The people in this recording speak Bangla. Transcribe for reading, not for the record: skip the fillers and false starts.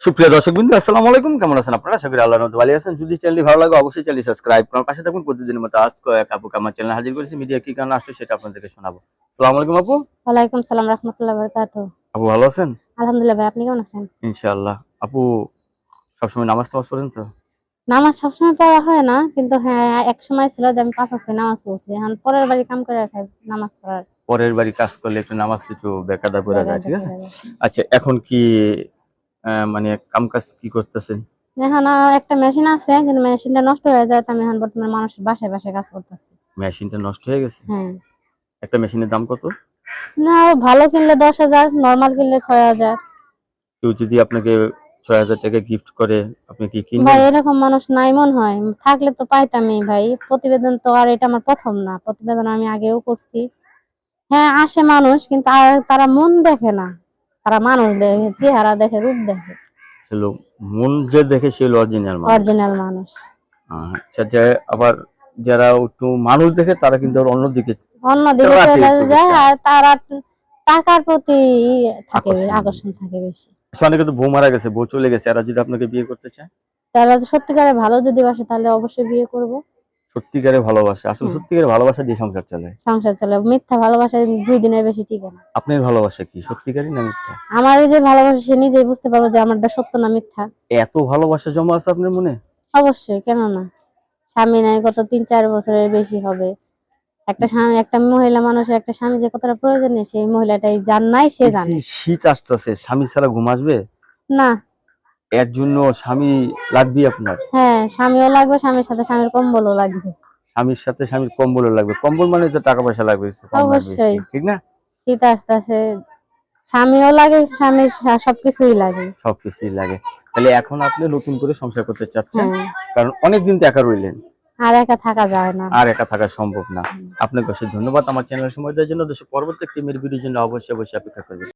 সুপ্রিয় দর্শকবৃন্দ, আসসালামু আলাইকুম। কেমন আছেন আপনারা? আশা করি আল্লাহর রহমতে ভালো আছেন। যদি চ্যানেলটি ভালো লাগে অবশ্যই চ্যানেলটি সাবস্ক্রাইব করুন, পাশে থাকুন। প্রতিদিনের মতো আজ এক আপুকে আমার চ্যানেলে হাজির করেছি। মিডিয়া কি কারণে আসছে সেটা আপনাদেরকে শোনাবো। আসসালামু আলাইকুম আপু। ওয়ালাইকুম সালাম রাহমাতুল্লাহি ওয়া বারাকাতুহু। আপু ভালো আছেন? আলহামদুলিল্লাহ ভাই, আপনি কেমন আছেন? ইনশাআল্লাহ। আপু সবসময় নামাজ পড়েন তো? নামাজ সবসময় পড়া হয় না, কিন্তু হ্যাঁ, এক সময় ছিল যে আমি ৫ ওয়াক্ত নামাজ পড়ছি। এখন পরের বাড়ি কাম করে খাই, নামাজ পড়ার পরের বাড়ি কাজ করলে একটু নামাজ একটু বেকায়দা পড়ে যায়, জায়গায় ঠিক আছে? পড়ে যায়। আচ্ছা, এখন কি মানে কাম কাজ কি করতেছেন? এখন একটা মেশিন আছে, কিন্তু মেশিনটা নষ্ট হয়ে যায়, তো আমি এখন বর্তমানে মানুষের বাসায় বাসায় কাজ করতেছি। মেশিনটা নষ্ট হয়ে গেছে? হ্যাঁ। একটা মেশিনের দাম কত? না, ভালো কিনলে ১০,০০০, নরমাল কিনলে ৬,০০০। কেউ যদি আপনাকে ৬,০০০ টাকা গিফট করে আপনি কি ভাই কিনবেন? এরকম মানুষ নাই মনে হয়, থাকলে তো পাইতামই ভাই। প্রতিবেদন তো আর এটা আমার প্রথম না, প্রতিবেদন আমি আগেও করছি। হ্যাঁ, আসে মানুষ, কিন্তু তারা মন দেখে না, তারা মানুষ দেখে, চেহারা দেখে, রূপ দেখে। হলো মন যে দেখে সে অরিজিনাল মানুষ। অরিজিনাল মানুষ। আচ্ছা, যে আবার যারা একটু মানুষ দেখে তারা কিন্তু আবার অন্যদিকে অন্যদিকে চড়াতে চলে চোখে যায়, চায়, আর তারা টাকার প্রতি থাকে, আকর্ষণ। আকর্ষণ থাকে বেশি। আচ্ছা, অনেকে তো বউ মারা গেছে, বউ চলে গেছে, এরা যদি আপনাকে বিয়ে করতে চায়? তারা যদি সত্যিকারের ভালো যদি বাসে, তাহলে অবশ্যই বিয়ে করব। সত্যিকারের ভালোবাসা, আসলে হ্যাঁ, সত্যিকারের ভালোবাসা দিয়ে সংসার চলে। সংসার চলে। মিথ্যা ভালোবাসায় 2 দিনের বেশি টিকে না। আপনার ভালোবাসা কি সত্যিকারই না মিথ্যা? আমার এই যে ভালোবাসা, সে নিজেই বুঝতে পারবো যে আমারটা সত্য না মিথ্যা। এত ভালোবাসা জমা আছে আপনার মনে? অবশ্যই, কেন না? স্বামী নাই কত 3-4 বছরের বেশি হবে। একটা স্বামী, একটা মহিলা মানুষের একটা স্বামী যে কতটা প্রয়োজনীয়, সেই মহিলাটাই যার নাই সে এই যে জানে। শীত আসতেছে, স্বামী ছাড়া ঘুম আসবে? না। এর জন্য স্বামী লাগবে আপনার? হ্যাঁ, স্বামীও লাগবে, স্বামীর সাথে স্বামীর কম্বলও লাগবে। স্বামীর সাথে স্বামীর কম্বলও লাগবে। কম্বল মানে তো টাকা পয়সা লাগবে, কম আর বেশি, অবশ্যই। ঠিক না? শীত আসতেছে, স্বামীও লাগে, স্বামীর সবকিছুই লাগে। সবকিছুই লাগে। তাহলে এখন আপনি নতুন করে সংসার করতে চাচ্ছেন, হ্যাঁ। কারণ অনেকদিন তো একা রইলেন, আর একা থাকা যায় না। আর একা থাকা সম্ভব না। আপনাকে অবশ্যই ধন্যবাদ আমার চ্যানেলে সময় দেওয়ার জন্য। দেশের পরবর্তী একটি মেয়ের ভিডিওর জন্য অবশ্যই অপেক্ষা করবেন।